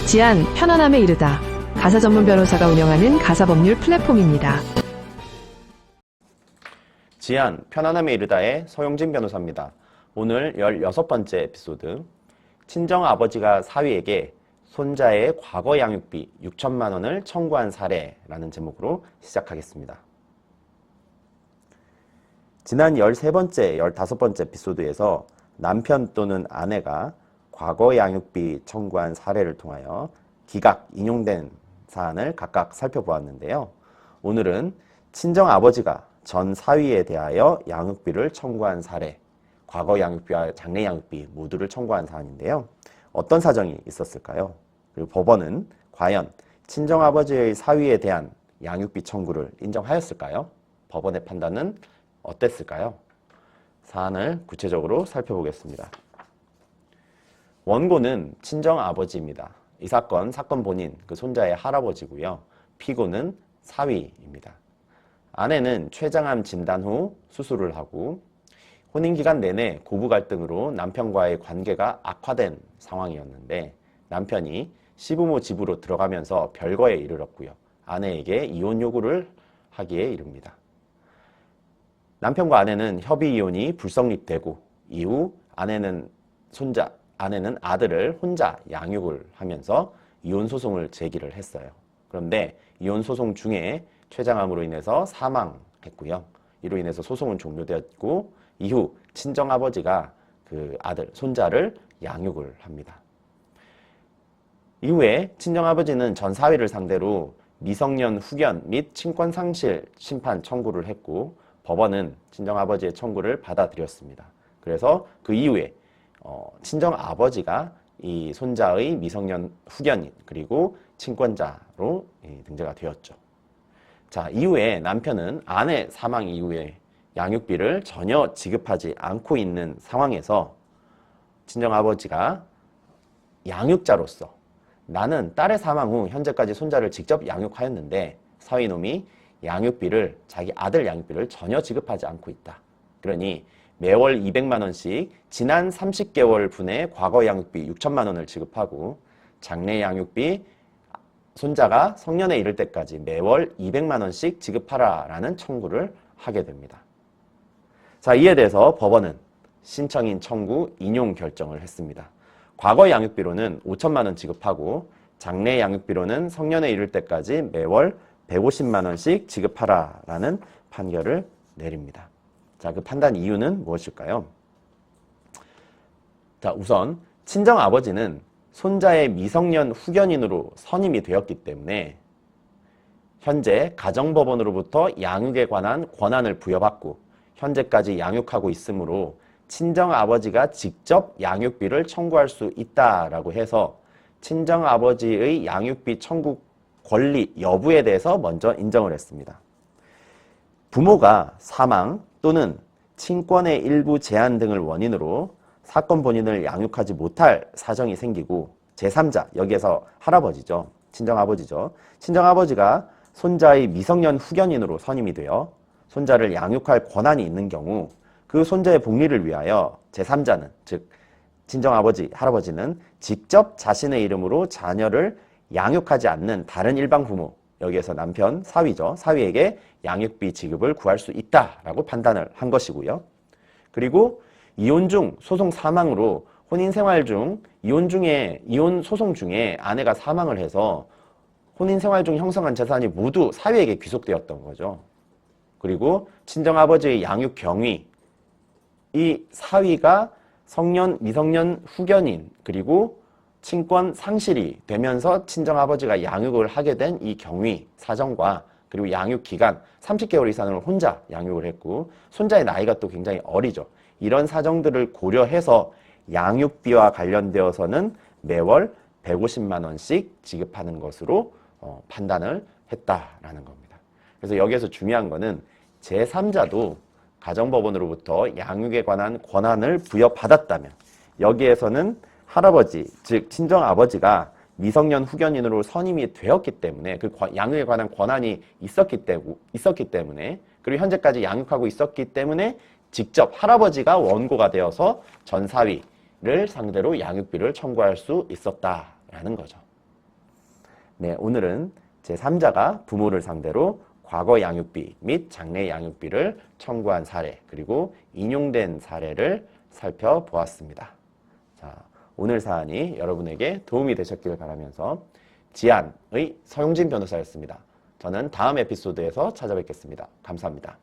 지안, 편안함에 이르다. 가사 전문 변호사가 운영하는 가사법률 플랫폼입니다. 지안, 편안함에 이르다의 서용진 변호사입니다. 오늘 16번째 에피소드, 친정아버지가 사위에게 손자의 과거 양육비 6천만 원을 청구한 사례라는 제목으로 시작하겠습니다. 지난 13번째, 15번째 에피소드에서 남편 또는 아내가 과거 양육비 청구한 사례를 통하여 기각, 인용된 사안을 각각 살펴보았는데요. 오늘은 친정아버지가 전 사위에 대하여 양육비를 청구한 사례, 과거 양육비와 장래 양육비 모두를 청구한 사안인데요. 어떤 사정이 있었을까요? 그리고 법원은 과연 친정아버지의 사위에 대한 양육비 청구를 인정하였을까요? 법원의 판단은 어땠을까요? 사안을 구체적으로 살펴보겠습니다. 원고는 친정아버지입니다. 이 사건 본인, 그 손자의 할아버지고요. 피고는 사위입니다. 아내는 췌장암 진단 후 수술을 하고 혼인기간 내내 고부 갈등으로 남편과의 관계가 악화된 상황이었는데 남편이 시부모 집으로 들어가면서 별거에 이르렀고요. 아내에게 이혼 요구를 하기에 이릅니다. 남편과 아내는 협의 이혼이 불성립되고 이후 아내는 아들을 혼자 양육을 하면서 이혼 소송을 제기를 했어요. 그런데 이혼 소송 중에 췌장암으로 인해서 사망했고요. 이로 인해서 소송은 종료되었고 이후 친정아버지가 그 손자를 양육을 합니다. 이후에 친정아버지는 전 사위를 상대로 미성년 후견 및 친권 상실 심판 청구를 했고 법원은 친정아버지의 청구를 받아들였습니다. 그래서 그 이후에 친정아버지가 이 손자의 미성년 후견인 그리고 친권자로 등재가 되었죠. 자, 이후에 남편은 아내 사망 이후에 양육비를 전혀 지급하지 않고 있는 상황에서 친정아버지가 양육자로서 나는 딸의 사망 후 현재까지 손자를 직접 양육하였는데 사위놈이 양육비를 자기 아들 양육비를 전혀 지급하지 않고 있다. 그러니 매월 200만 원씩 지난 30개월 분의 과거 양육비 6천만 원을 지급하고 장래 양육비 손자가 성년에 이를 때까지 매월 200만 원씩 지급하라라는 청구를 하게 됩니다. 자, 이에 대해서 법원은 신청인 청구 인용 결정을 했습니다. 과거 양육비로는 5천만 원 지급하고 장래 양육비로는 성년에 이를 때까지 매월 150만 원씩 지급하라라는 판결을 내립니다. 자, 그 판단 이유는 무엇일까요? 자, 우선 친정아버지는 손자의 미성년 후견인으로 선임이 되었기 때문에 현재 가정법원으로부터 양육에 관한 권한을 부여받고 현재까지 양육하고 있으므로 친정아버지가 직접 양육비를 청구할 수 있다라고 해서 친정아버지의 양육비 청구 권리 여부에 대해서 먼저 인정을 했습니다. 부모가 사망 또는 친권의 일부 제한 등을 원인으로 사건 본인을 양육하지 못할 사정이 생기고 제3자, 여기에서 할아버지죠. 친정아버지죠. 친정아버지가 손자의 미성년 후견인으로 선임이 되어 손자를 양육할 권한이 있는 경우 그 손자의 복리를 위하여 제3자는, 즉 친정아버지, 할아버지는 직접 자신의 이름으로 자녀를 양육하지 않는 다른 일방 부모, 여기에서 남편, 사위죠. 사위에게 양육비 지급을 구할 수 있다라고 판단을 한 것이고요. 그리고 이혼 중 소송 사망으로 혼인 생활 중 이혼 소송 중에 아내가 사망을 해서 혼인 생활 중 형성한 재산이 모두 사위에게 귀속되었던 거죠. 그리고 친정아버지의 양육 경위, 이 사위가 성년, 미성년 후견인 그리고 친권 상실이 되면서 친정아버지가 양육을 하게 된 이 경위, 사정과 그리고 양육 기간 30개월 이상을 혼자 양육을 했고 손자의 나이가 또 굉장히 어리죠. 이런 사정들을 고려해서 양육비와 관련되어서는 매월 150만 원씩 지급하는 것으로 판단을 했다라는 겁니다. 그래서 여기에서 중요한 거는 제3자도 가정법원으로부터 양육에 관한 권한을 부여받았다면 여기에서는 할아버지, 즉 친정아버지가 미성년 후견인으로 선임이 되었기 때문에 그 양육에 관한 권한이 있었기 때문에 그리고 현재까지 양육하고 있었기 때문에 직접 할아버지가 원고가 되어서 전 사위를 상대로 양육비를 청구할 수 있었다라는 거죠. 네, 오늘은 제3자가 부모를 상대로 과거 양육비 및 장래 양육비를 청구한 사례, 그리고 인용된 사례를 살펴보았습니다. 자, 오늘 사안이 여러분에게 도움이 되셨길 바라면서 지안의 서용진 변호사였습니다. 저는 다음 에피소드에서 찾아뵙겠습니다. 감사합니다.